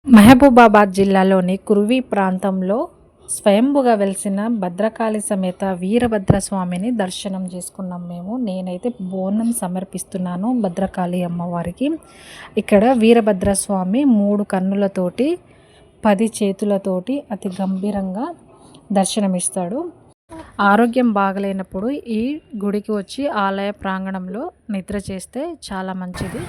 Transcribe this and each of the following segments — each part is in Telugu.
మహబూబాబాద్ జిల్లాలోని కురువి ప్రాంతంలో స్వయంభుగా వెలిసిన భద్రకాళి సమేత వీరభద్రస్వామిని దర్శనం చేసుకున్నాం మేము. నేనైతే బోనం సమర్పిస్తున్నాను భద్రకాళి అమ్మవారికి. ఇక్కడ వీరభద్రస్వామి 3 కన్నులతోటి 10 చేతులతోటి అతి గంభీరంగా దర్శనమిస్తాడు. ఆరోగ్యం బాగలేనప్పుడు ఈ గుడికి వచ్చి ఆలయ ప్రాంగణంలో నిద్ర చేస్తే చాలా మంచిది.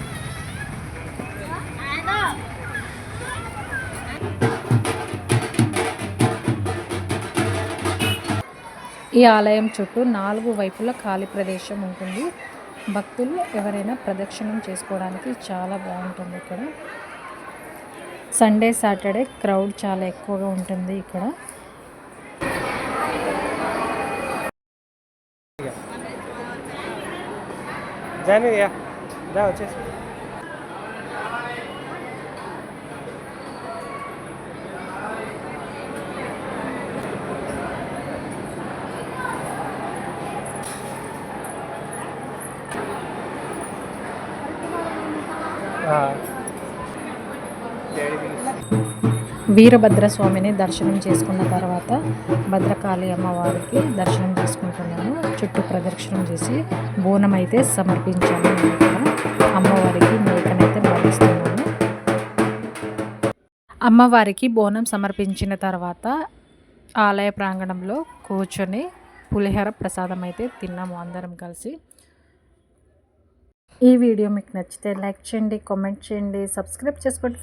ఈ ఆలయం చుట్టూ 4 వైపుల ఖాళీ ప్రదేశం ఉంటుంది. భక్తులు ఎవరైనా ప్రదక్షిణం చేసుకోవడానికి చాలా బాగుంటుంది. ఇక్కడ సండే సాటర్డే క్రౌడ్ చాలా ఎక్కువగా ఉంటుంది. ఇక్కడ వీరభద్రస్వామిని దర్శనం చేసుకున్న తర్వాత భద్రకాళి అమ్మవారికి దర్శనం చేసుకుంటున్నాను. చుట్టూ ప్రదక్షిణం చేసి బోనం అయితే సమర్పించాను. అమ్మవారికి మేకనైతే భావిస్తున్నాను. అమ్మవారికి బోనం సమర్పించిన తర్వాత ఆలయ ప్రాంగణంలో కూర్చొని పులిహోర ప్రసాదం అయితే తిన్నాము అందరం కలిసి. ఈ వీడియో మీకు నచ్చితే లైక్ చేయండి, కామెంట్ చేయండి, సబ్స్క్రైబ్ చేసుకోండి.